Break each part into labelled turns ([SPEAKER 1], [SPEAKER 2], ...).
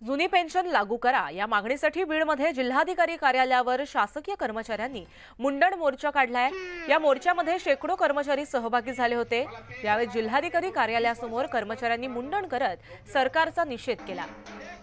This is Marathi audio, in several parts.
[SPEAKER 1] जुनी पेन्शन लागू करा या मागणीसाठी बीडमध्ये जिल्हाधिकारी कार्यालयावर शासकीय कर्मचाऱ्यांनी मुंडण मोर्चा काढलाय। या मोर्चामध्ये शेकडो कर्मचारी सहभागी झाले होते। यावेळी जिल्हाधिकारी कार्यालयासमोर कर्मचाऱ्यांनी मुंडण करत सरकारचा निषेध केला,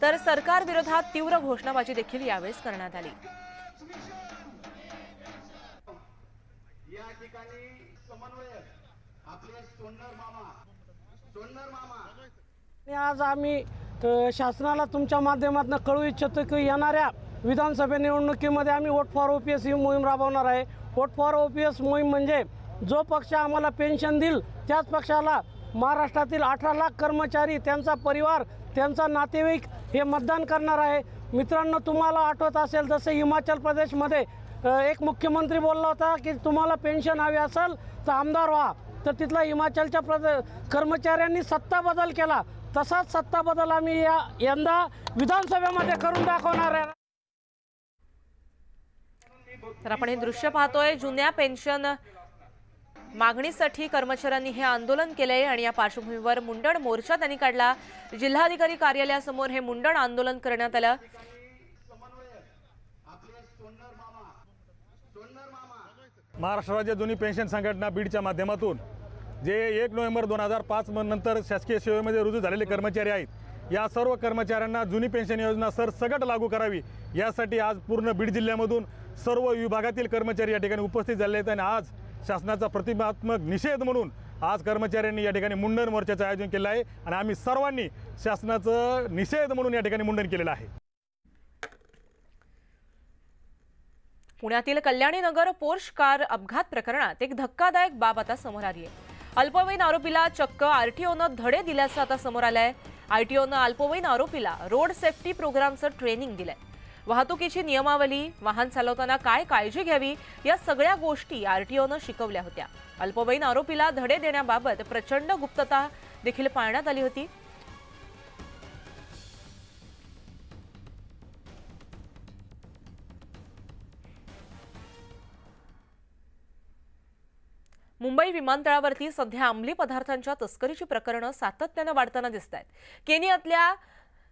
[SPEAKER 1] तर सरकार विरोधात तीव्र घोषणाबाजी देखील यावेळी करण्यात आली।
[SPEAKER 2] आज आम्ही शासनाला तुमच्या माध्यमातून कळवू इच्छितो की येणाऱ्या विधानसभा निवडणुकीमध्ये आम्ही वोट फॉर ओपीएस ही मोहीम राबवणार आहे। वोट फॉर ओपीएस मोहीम म्हणजे जो पक्ष आम्हाला पेन्शन देईल त्याच पक्षाला महाराष्ट्रातील 18 लाख कर्मचारी, त्यांचा परिवार, त्यांचा नातेवाईक हे मतदान करणार आहे। मित्रांनो, तुम्हाला आठवत असेल जसे हिमाचल प्रदेशमध्ये एक मुख्यमंत्री बोलला होता की तुम्हाला पेन्शन हवी असेल तर आमदार व्हा, तर तिथला हिमाचलच्या कर्मचाऱ्यांनी सत्ता बदल केला। तसाच सत्ता बदल आम्ही यंदा विधानसभेमध्ये करून दाखवणार आहे।
[SPEAKER 1] तर आपण हे दृश्य पाहतोय, जुन्या पेन्शन मागणीसाठी कर्मचाऱ्यांनी हे आंदोलन केले आणि या पार्श्वभूमीवर मुंडण मोर्चा त्यांनी काढला। जिल्हाधिकारी कार्यालयासमोर हे मुंडण आंदोलन करण्यात आलं।
[SPEAKER 3] महाराष्ट्र राज्य जुनी पेन्शन संघटना बीडच्या माध्यमातून जे 1 नोव्हेंबर 2005 नंतर शासकीय सेवेमध्ये रुजू झालेले कर्मचारी आहेत, या सर्व कर्मचाऱ्यांना जुनी पेन्शन योजना सरसकट लागू करावी यासाठी आज पूर्ण बीड जिल्ह्यामधून सर्व विभागातील कर्मचारी या ठिकाणी उपस्थित झाले आहेत आणि आज शासनाचा प्रतिमात्मक निषेध म्हणून आज कर्मचाऱ्यांनी या ठिकाणी मुंडण मोर्चाचं आयोजन केलं आहे आणि आम्ही सर्वांनी शासनाचं निषेध म्हणून या ठिकाणी मुंडण केलेलं आहे।
[SPEAKER 1] पुण्यातील कल्याणी नगर पोर्श कार अपघात प्रकरणात एक धक्कादायक बाब आता समोर आली आहे। अल्पवयीन आरोपीला चक्क आरटीओनं धडे दिल्याचं आता समोर आलंय। आरटीओनं अल्पवयीन आरोपीला रोड सेफ्टी प्रोग्रामचं ट्रेनिंग दिलंय। वाहतुकीची नियमावली, वाहन चालवताना काय काळजी घ्यावी या सगळ्या गोष्टी आरटीओनं शिकवल्या होत्या। अल्पवयीन आरोपीला धडे देण्याबाबत प्रचंड गुप्तता देखील पाळण्यात आली होती। मुंबई विमानतळावरती सध्या अंमली पदार्थांच्या तस्करीची प्रकरणं सातत्याने वाढताना दिसतात। केनियातल्या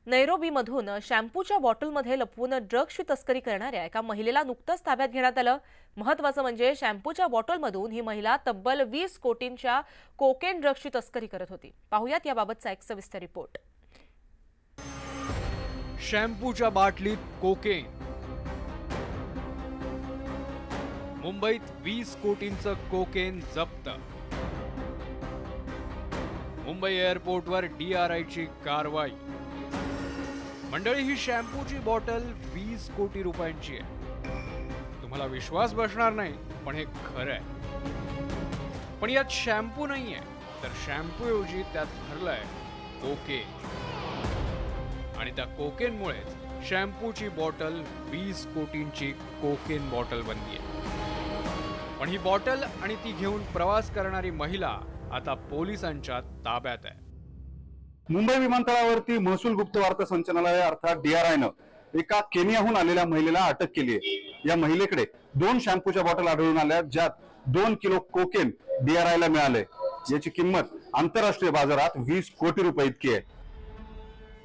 [SPEAKER 1] नैरोबीमधून शॅम्पूच्या बॉटलमध्ये लपवून ड्रग्सची तस्करी करणाऱ्या एका महिलेला नुकतंच ताब्यात घेण्यात आलं। महत्त्वाचं म्हणजे शॅम्पूच्या बॉटलमधून ही महिला तब्बल 20 कोटींच्या कोकेन ड्रग्सची तस्करी करत होती। पाहूयात याबाबतचा एक सविस्तर रिपोर्ट।
[SPEAKER 4] शॅम्पूच्या बाटलीत कोकेन, मुंबईत 20 कोटींचं कोकेन जप्त। मुंबई एअरपोर्टवर DRIची कारवाई। मंडळी, ही शॅम्पूची बॉटल 20 कोटी रुपयांची आहे। तुम्हाला विश्वास बसणार नाही, पण हे खरं आहे। पण यात शॅम्पू नाहीये, तर शॅम्पू ऐवजी त्यात भरलंय कोकेन आणि त्या कोकेनमुळेच शॅम्पूची बॉटल 20 कोटींची कोकेन बॉटल बनलीये। पण ही बॉटल आणि ती घेऊन प्रवास करणारी महिला आता पोलिसांच्या ताब्यात आहे।
[SPEAKER 5] मुंबई विमानतळावरती महसूल गुप्त वार्ता संचालनालय अर्थात DRIनं एका केनियाहून आलेल्या महिलेला अटक केली आहे। या महिलेकडे 2 शॅम्पूच्या बॉटल आढळून आल्या, ज्यात 2 किलो कोकेन DRIला मिळाले। याची किंमत आंतरराष्ट्रीय बाजारात 20 कोटी रुपये इतकी आहे।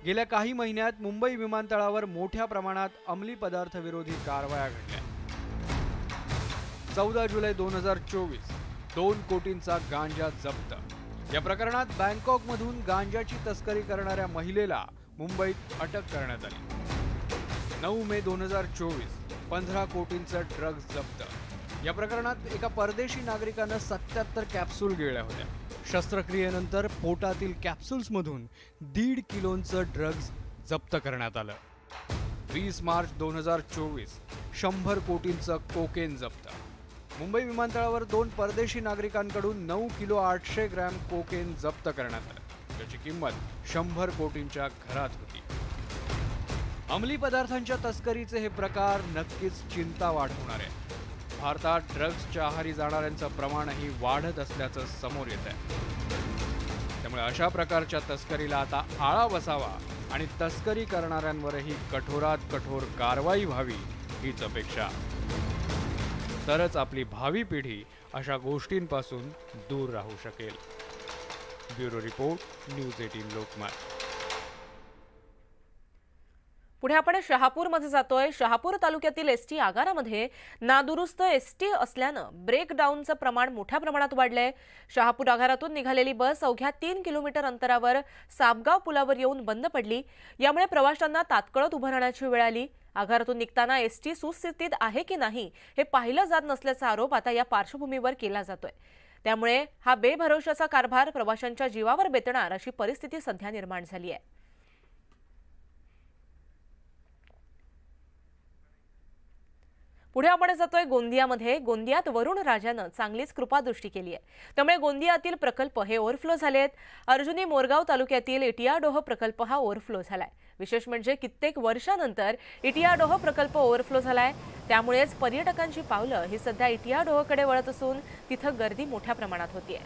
[SPEAKER 4] गेल्या काही महिन्यात मुंबई विमानतळावर मोठ्या प्रमाणात अंमली पदार्थ विरोधी कारवाया घडल्या। 14 जुलै 2024 2 कोटींचा गांजा जप्त। या प्रकरणात बँकॉकमधून गांजाची तस्करी करणाऱ्या महिलेला मुंबईत अटक करण्यात आली। 9 मे 2024 15 कोटींचं ड्रग्ज जप्त। या प्रकरणात एका परदेशी नागरिकानं 77 कॅप्सूल गिळल्या होत्या। शस्त्रक्रियेनंतर पोटातील कॅप्सूल्समधून 1.5 किलोचं ड्रग्ज जप्त करण्यात आलं। 20 मार्च 2024 100 कोटींचं कोकेन जप्त। मुंबई विमानतळावर 2 परदेशी नागरिकांकडून 9 किलो 800 ग्रॅम कोकेन जप्त करण्यात आलं, ज्याची किंमत 100 कोटींच्या घरात होती। अंमली पदार्थांच्या तस्करीचे हे प्रकार नक्कीच चिंता वाढवणार आहे। भारतात ड्रग्सच्या आहारी जाणाऱ्यांचं प्रमाणही वाढत असल्याचं समोर येत आहे। त्यामुळे अशा प्रकारच्या तस्करीला आता आळा बसावा आणि तस्करी करणाऱ्यांवरही कठोरात कठोर कारवाई व्हावी हीच अपेक्षा। तरच आपली भावी पिढी अशा गोष्टींपासून दूर राहू शकेल। Bureau report, news 18 Lokmat.
[SPEAKER 1] पुढे आपण शहापूरमध्ये जातोय. शहापूर तालुक्यातील एसटी आगारामध्ये नादुरुस्त एसटी असल्यानं ब्रेकडाऊनचं प्रमाण मोठ्या प्रमाणात वाढलंय. शहापूर आगारातून निघालेली बस अवघ्या 3 किलोमीटर अंतरावर सापगाव पुलावर येऊन बंद पडली. यामुळे प्रवाशांना तात्काळ उभं राहण्याची वेळ आली. आगारातून निघताना एसटी सुस्थितीत आहे की नाही हे पाहिलं जात नसल्याचा आरोप आता या पार्श्वभूमीवर केला जातोय. त्यामुळे हा बेभरवशाचा कारभार प्रवाशांच्या जीवावर बेतणार अशी परिस्थिती सध्या निर्माण झाली आहे. पुढे आपण जातोय गोंदियामध्ये. गोंदियात वरुण राजानं चांगलीच कृपादृष्टी केली आहे. त्यामुळे गोंदियातील प्रकल्प हे ओव्हरफ्लो झालेत. अर्जुनी मोरगाव तालुक्यातील इटियाडोह प्रकल्प हा ओव्हरफ्लो झालाय. विशेष म्हणजे कित्येक वर्षानंतर इटियाडोह प्रकल्प ओव्हरफ्लो झालाय. त्यामुळेच पर्यटकांची पावलं ही सध्या इटियाडोहकडे वळत असून तिथं गर्दी मोठ्या प्रमाणात होतीये.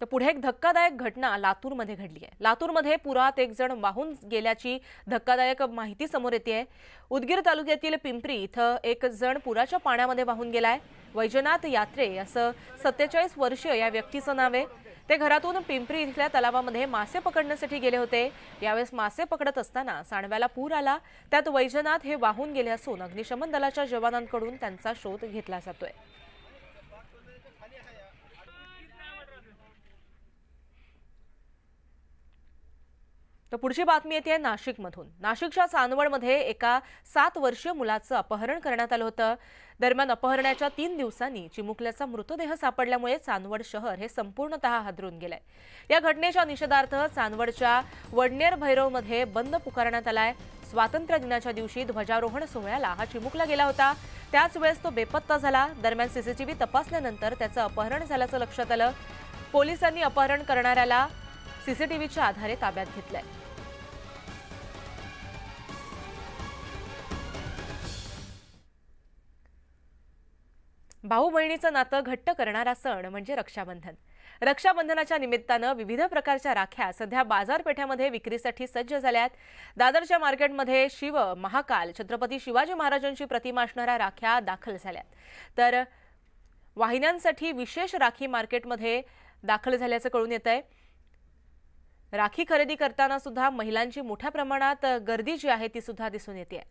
[SPEAKER 1] तर पुढे एक धक्कादायक घटना लातूरमध्ये घडली आहे. लातूरमध्ये पुरात एक जण वाहून गेल्याची धक्कादायक माहिती समोर येते. उदगीर तालुक्यातील पिंपरी इथं एक जण पुराच्या पाण्यामध्ये वाहून गेलाय. वैजनाथ यात्रे असं 47 वर्षीय या व्यक्तीचं नाव आहे. ते घरातून पिंपरी इथल्या तलावामध्ये मासे पकडण्यासाठी गेले होते. यावेळेस मासे पकडत असताना सांडव्याला पूर आला. त्यात वैजनाथ हे वाहून गेले असून अग्निशमन दलाच्या जवानांकडून त्यांचा शोध घेतला जातोय. तर पुढची बातमी येते नाशिकमधून. नाशिकच्या चांदवडमध्ये एका 7 वर्षीय मुलाचं अपहरण करण्यात आलं होतं. दरम्यान अपहरणाच्या 3 दिवसांनी चिमुकल्याचा मृतदेह सापडल्यामुळे चांदवड शहर हे संपूर्णतः हादरून गेलंय. या घटनेच्या निषेधार्थ चांदवडच्या वडनेर भैरवमध्ये बंद पुकारण्यात आलाय. स्वातंत्र्य दिनाच्या दिवशी ध्वजारोहण सोहळ्याला हा चिमुकला गेला होता. त्याच वेळेस तो बेपत्ता झाला. दरम्यान सीसीटीव्ही तपासल्यानंतर त्याचं अपहरण झाल्याचं लक्षात आलं. पोलिसांनी अपहरण करणाऱ्याला सीसीटीव्हीच्या आधारे ताब्यात घेतलंय. भाऊ बहिणीचं नातं घट्ट करणारा सण म्हणजे रक्षाबंधन. रक्षाबंधनाच्या निमित्तानं विविध प्रकारच्या राख्या सध्या बाजारपेठ्यामध्ये विक्रीसाठी सज्ज झाल्यात. दादरच्या मार्केटमध्ये शिव, महाकाल, छत्रपती शिवाजी महाराजांची प्रतिमा असणाऱ्या राख्या दाखल झाल्यात. तर वाहिन्यांसाठी विशेष राखी मार्केटमध्ये दाखल झाल्याचं कळून येतंय. राखी खरेदी करताना सुद्धा महिलांची मोठ्या प्रमाणात गर्दी जी आहे ती सुद्धा दिसून येते.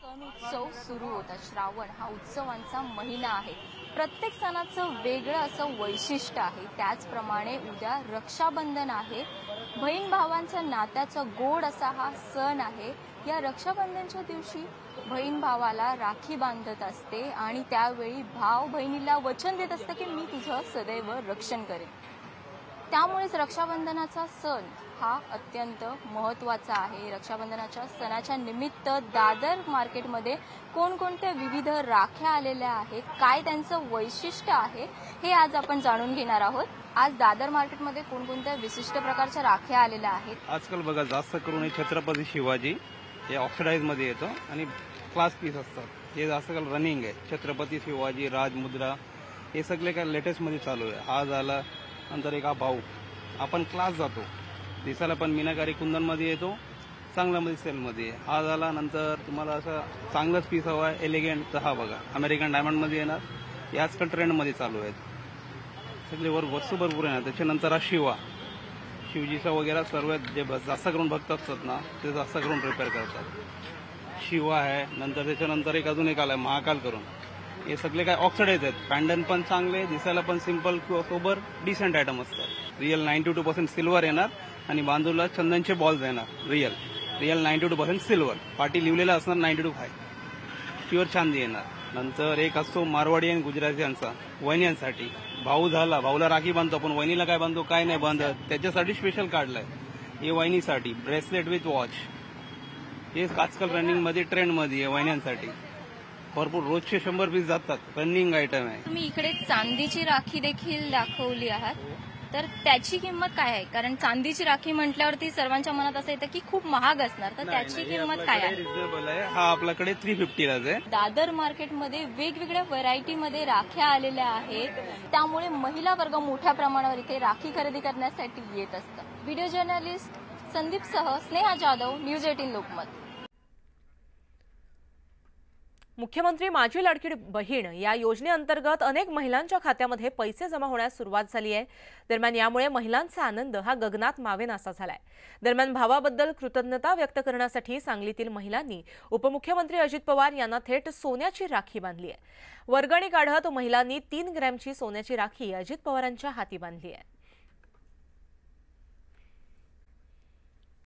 [SPEAKER 6] सण उत्सव सुरू होता. श्रावण हा उत्सवांचा महिना आहे. प्रत्येक सणाचं वेगळं असं वैशिष्ट्य आहे. त्याचप्रमाणे उद्या रक्षाबंधन आहे. बहीण भावांच्या नात्याचा गोड असा हा सण आहे. या रक्षाबंधनच्या दिवशी बहीण भावाला राखी बांधत असते आणि त्यावेळी भाव बहिणीला वचन देत असतं की मी तुझं सदैव रक्षण करेन. त्यामुळेच रक्षाबंधनाचा सण हा अत्यंत महत्त्वाचा आहे. रक्षाबंधनाच्या सणाच्या निमित्त दादर मार्केटमध्ये कोणकोणत्या विविध राख्या आलेल्या आहेत, काय त्यांचं वैशिष्ट्य आहे हे आज आपण जाणून घेणार आहोत. आज दादर मार्केटमध्ये कोणकोणत्या विशिष्ट प्रकारच्या राख्या आलेल्या आहेत.
[SPEAKER 7] आजकाल बघा जास्त करून छत्रपती शिवाजी हे ऑक्सिडाइज मध्ये येतं आणि क्लास पीस असतात. हे जास्त काल रनिंग आहे. छत्रपती शिवाजी, राजमुद्रा हे सगळे काय लेटेस्ट मध्ये चालू आहे. हा झाला. नंतर एक हा भाऊ आपण क्लास जातो. दिसायला पण मीनाकारी कुंदन मध्ये येतो, चांगल्यामध्ये सेलमध्ये. हा झाला. नंतर तुम्हाला असं चांगलंच पीस हवा आहे एलिगंट तर हा बघा अमेरिकन डायमंड मध्ये येणार. हे आजकाल ट्रेंड मध्ये चालू आहेत. सगळे वस्तू भरपूर येणार. त्याच्यानंतर हा शिवा, शिवजीचा वगैरे सर्व जे जास्त करून भक्त असतात ना ते जास्त करून प्रिपेअर करतात. शिवा आहे. नंतर त्याच्यानंतर एक अजून एक आलाय महाकाल करून. हे सगळे काय ऑक्सिडाइज आहेत. पॅन्डन पण चांगले, दिसायला पण सिंपल सोबर डिसेंट आयटम असतात. रिअल 92% सिल्वर येणार आणि बांधूला चंदनचे बॉल्स येणार. Real 92% silver. पाठी लिहिलेला असणार 92.5. प्युअर चांदी येणार. नंतर एक असतो मारवाडी आणि गुजरातीयांचा वहिन्यांसाठी. भाऊ झाला, भाऊला राखी बांधतो आपण, वहिनीला काय बांधतो काय नाही बांधत, त्याच्यासाठी स्पेशल काढलाय. हे वहिनीसाठी ब्रेसलेट विथ वॉच. हे आजकाल रनिंग मध्ये ट्रेंड मध्ये आहे. वहिन्यांसाठी भरपूर रोजचे 100 पीस जातात. रनिंग आयटम आहे.
[SPEAKER 6] तुम्ही इकडे चांदीची राखी देखील दाखवली आहात, तर त्याची किंमत काय आहे? कारण चांदीची राखी म्हटल्यावरती सर्वांच्या मनात असं येतं की खूप महाग असणार, तर त्याची किंमत काय आहे?
[SPEAKER 7] रिझनेबल आहे. हा आपल्याकडे 350लाच आहे.
[SPEAKER 6] दादर मार्केटमध्ये वेगवेगळ्या व्हरायटीमध्ये राख्या आलेल्या आहेत. त्यामुळे महिला वर्ग मोठ्या प्रमाणावर इथे राखी खरेदी करण्यासाठी येत असतात. व्हिडिओ जर्नलिस्ट संदीप सह स्नेहा जाधव, न्यूज 18 लोकमत.
[SPEAKER 1] मुख्यमंत्री माझी लाडकी बहीण या योजनेअंतर्गत अनेक महिलांच्या खात्यामध्ये पैसे जमा होण्यास सुरुवात झाली आहे। दरम्यान यामुळे महिलांचा आनंद हा गगनात मावेनासा झालाय। दरम्यान भावाबद्दल कृतज्ञता व्यक्त करण्यासाठी सांगलीतील महिलांनी उपमुख्यमंत्री अजित पवार यांना थेट सोन्याची राखी बांधली आहे। वर्गणी काढत महिलांनी 3 ग्रॅमची सोन्याची राखी अजित पवारांच्या हाती बांधली आहे।